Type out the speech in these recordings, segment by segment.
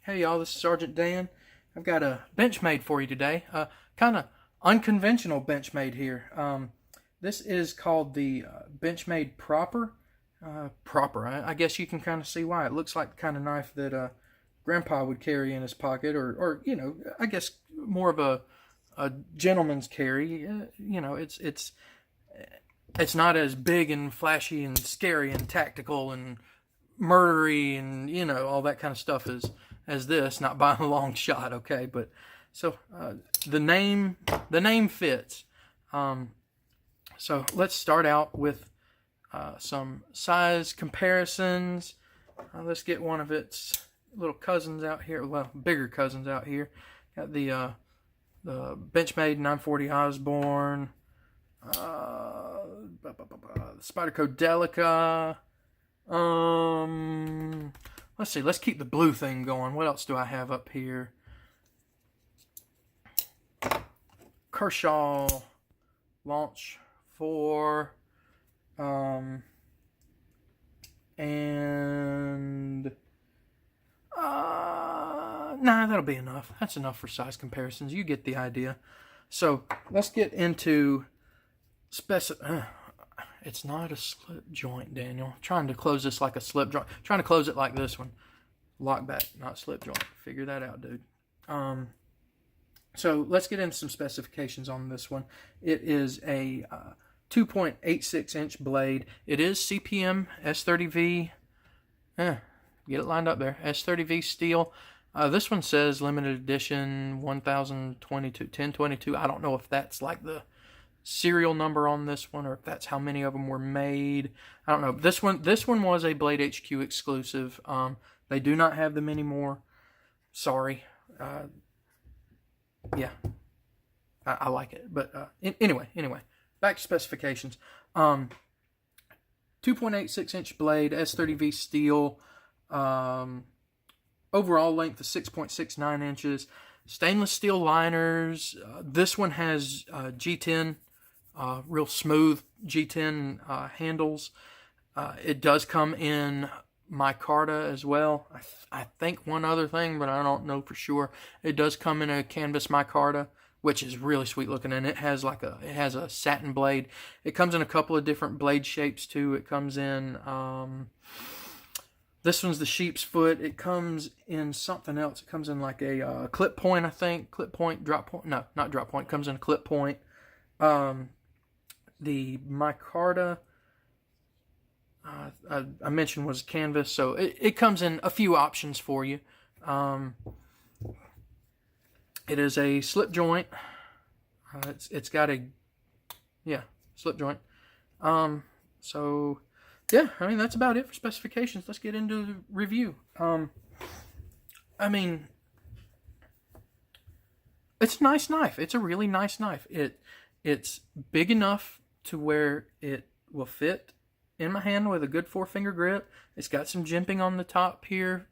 Hey y'all, this is Sergeant Dan. I've got a Benchmade for you today. Kind of unconventional Benchmade here. This is called the Benchmade Proper. I guess you can kind of see why. It looks like the kind of knife that Grandpa would carry in his pocket, or I guess more of a gentleman's carry. It's not as big and flashy and scary and tactical and murdery and all that kind of stuff as this, not by a long shot, okay? But so the name fits. So let's start out with some size comparisons. Let's get one of its little cousins out here, well, bigger cousins out here. Got the Benchmade 940 Osborne, Spyderco Delica. Let's see. Let's keep the blue thing going. What else do I have up here? Kershaw Launch 4. And nah, that'll be enough. That's enough for size comparisons. You get the idea. So let's get into it's not a slip joint, Daniel. I'm trying to close this like a slip joint. I'm trying to close it like this one. Lock back, not slip joint. Figure that out, dude. So let's get into some specifications on this one. It is a 2.86 inch blade. It is CPM S30V. Get it lined up there. S30V steel. This one says limited edition 1022. I don't know if that's like the serial number on this one, or if that's how many of them were made. I don't know. This one was a Blade HQ exclusive. They do not have them anymore. Sorry. Yeah, I like it. But anyway, back to specifications. 2.86 inch blade, S30V steel. Overall length of 6.69 inches. Stainless steel liners. This one has G10. Real smooth G10 handles. It does come in micarta as well. I think one other thing, but I don't know for sure. It does come in a canvas micarta, which is really sweet looking, and it has a satin blade. It comes in a couple of different blade shapes too. It comes in this one's the sheep's foot. It comes in something else. It comes in like a clip point, I think. Clip point, drop point. No, not drop point. It comes in a clip point. The micarta I mentioned was canvas, so it comes in a few options for you. It is a slip joint. It's got a slip joint. So yeah, I mean that's about it for specifications. Let's get into the review. I mean, it's a nice knife. It's a really nice knife. It's big enough to where it will fit in my hand with a good 4-finger grip. It's got some jimping on the top here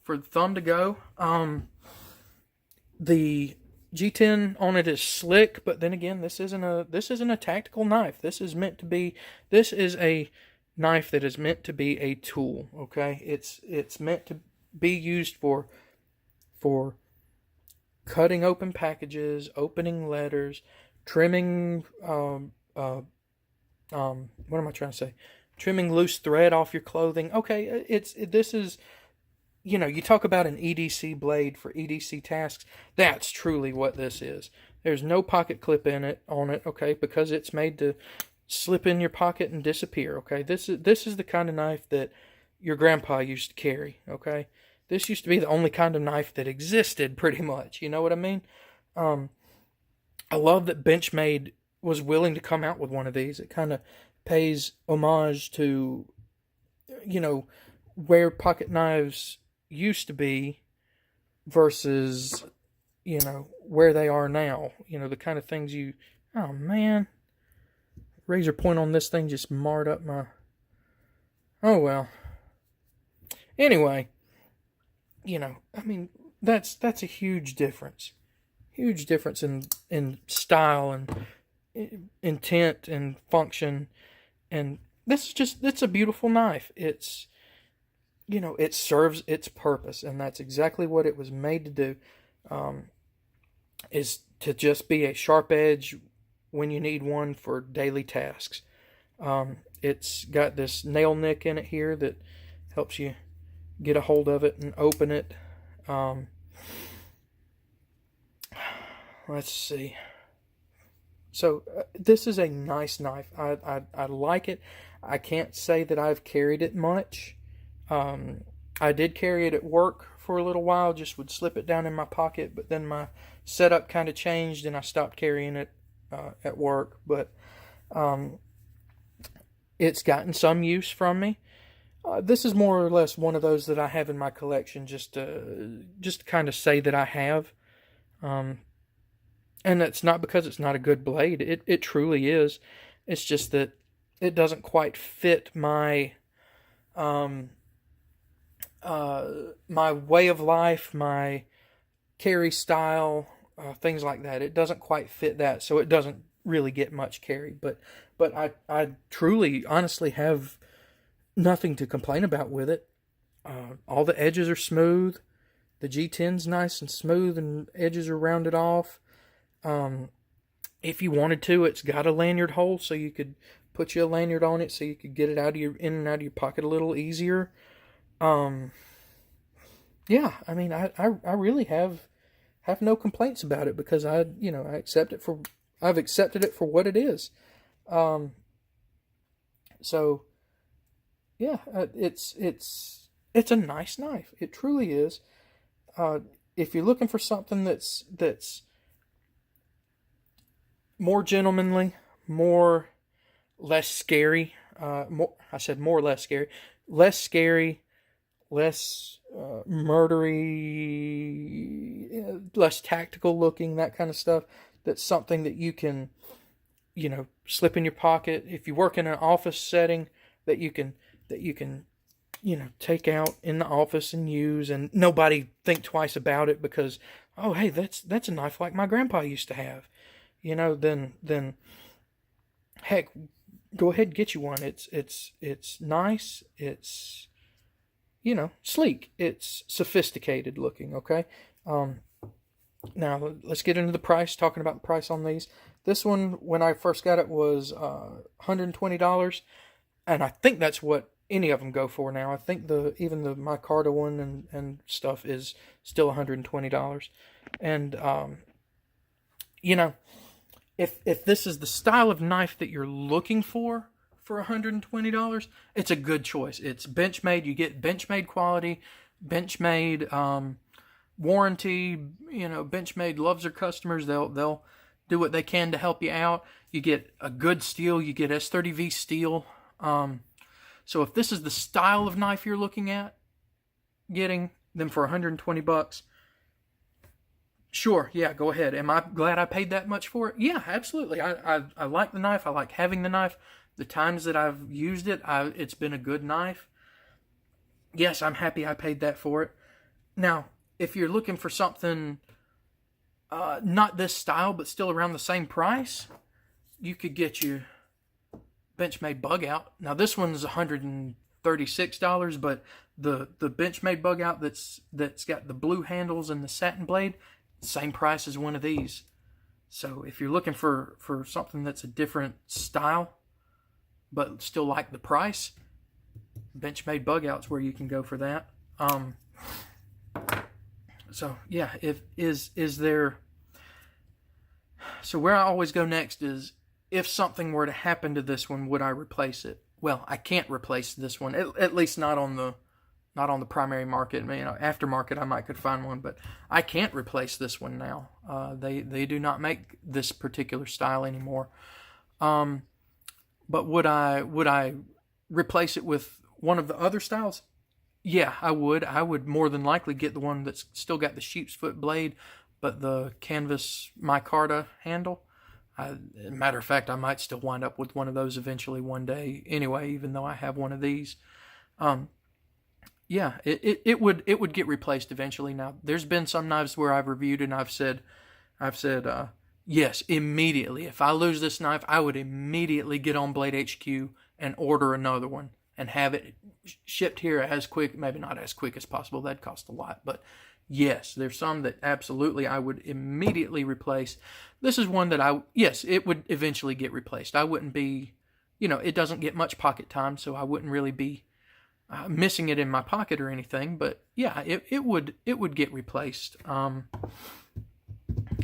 for the thumb to go. The G10 on it is slick, but then again, this isn't a tactical knife. This is a knife that is meant to be a tool. Okay, it's meant to be used for cutting open packages, opening letters, trimming. What am I trying to say? Trimming loose thread off your clothing. Okay, this is, you talk about an EDC blade for EDC tasks. That's truly what this is. There's no pocket clip on it, okay, because it's made to slip in your pocket and disappear, okay? This is the kind of knife that your grandpa used to carry, okay? This used to be the only kind of knife that existed, pretty much. You know what I mean? I love that Benchmade was willing to come out with one of these. It kind of pays homage to, where pocket knives used to be versus, where they are now. The kind of things oh man, razor point on this thing just marred up my, oh well. Anyway, I mean, that's a huge difference. Huge difference in style and intent and function, and it's a beautiful knife. It's it serves its purpose, and that's exactly what it was made to do, is to just be a sharp edge when you need one for daily tasks. It's got this nail nick in it here that helps you get a hold of it and open it. Let's see. So this is a nice knife. I like it. I can't say that I've carried it much. I did carry it at work for a little while, just would slip it down in my pocket, but then my setup kind of changed and I stopped carrying it at work. But it's gotten some use from me. This is more or less one of those that I have in my collection just to kind of say that I have. And it's not because it's not a good blade. It truly is. It's just that it doesn't quite fit my my way of life, my carry style, things like that. It doesn't quite fit that, so it doesn't really get much carry. But I truly, honestly have nothing to complain about with it. All the edges are smooth. The G10's nice and smooth, and edges are rounded off. If you wanted to, it's got a lanyard hole, so you could put you a lanyard on it, so you could get it in and out of your pocket a little easier. Yeah, I mean, I really have no complaints about it, because I've accepted it for what it is. So yeah, it's a nice knife. It truly is. If you're looking for something that's more gentlemanly, less scary, less scary, less murdery, less tactical looking, that kind of stuff. That's something that you can, slip in your pocket. If you work in an office setting, that you can, take out in the office and use, and nobody think twice about it, because, oh, hey, that's a knife like my grandpa used to have. Then heck, go ahead and get you one. It's nice. It's, sleek. It's sophisticated looking. Okay. Now let's get into the price. Talking about the price on these. This one, when I first got it, was $120, and I think that's what any of them go for now. I think even the micarta one and stuff is still $120, and if this is the style of knife that you're looking for $120, it's a good choice. It's Benchmade. You get Benchmade quality, Benchmade warranty. Benchmade loves their customers. They'll do what they can to help you out. You get a good steel. You get S30V steel. So if this is the style of knife you're looking at getting, then for $120, sure, yeah, go ahead. Am I glad I paid that much for it? Yeah, absolutely. I like the knife. I like having the knife. The times that I've used it, it's been a good knife. Yes, I'm happy I paid that for it. Now, if you're looking for something not this style, but still around the same price, you could get you Benchmade Bug Out. Now, this one's $136, but the Benchmade Bug Out that's got the blue handles and the satin blade, same price as one of these. So if you're looking for something that's a different style, but still like the price, Benchmade Bug Out's where you can go for that. So yeah, so where I always go next is, if something were to happen to this one, would I replace it? Well, I can't replace this one, at least not on the primary market. Aftermarket, I might could find one, but I can't replace this one now. They do not make this particular style anymore. But would I replace it with one of the other styles? Yeah, I would. I would more than likely get the one that's still got the sheep's foot blade, but the canvas micarta handle. Matter of fact, I might still wind up with one of those eventually one day anyway, even though I have one of these. Yeah, it would get replaced eventually. Now, there's been some knives where I've reviewed and I've said, yes, immediately. If I lose this knife, I would immediately get on Blade HQ and order another one. and have it shipped here as quick, maybe not as quick as possible. That'd cost a lot, but yes, there's some that absolutely I would immediately replace. This is one that yes, it would eventually get replaced. I wouldn't be, it doesn't get much pocket time, so I wouldn't really be missing it in my pocket or anything. But yeah, it would get replaced.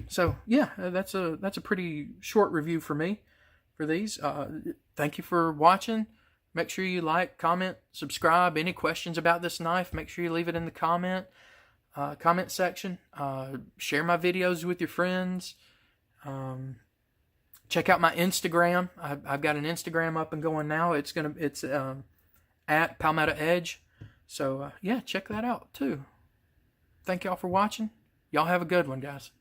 So yeah, that's a pretty short review for me for these. Thank you for watching. Make sure you like, comment, subscribe. Any questions about this knife, make sure you leave it in the comment section. Share my videos with your friends. Check out my Instagram. I've got an Instagram up and going now. It's at Palmetto Edge. So yeah, check that out too. Thank y'all for watching. Y'all have a good one, guys.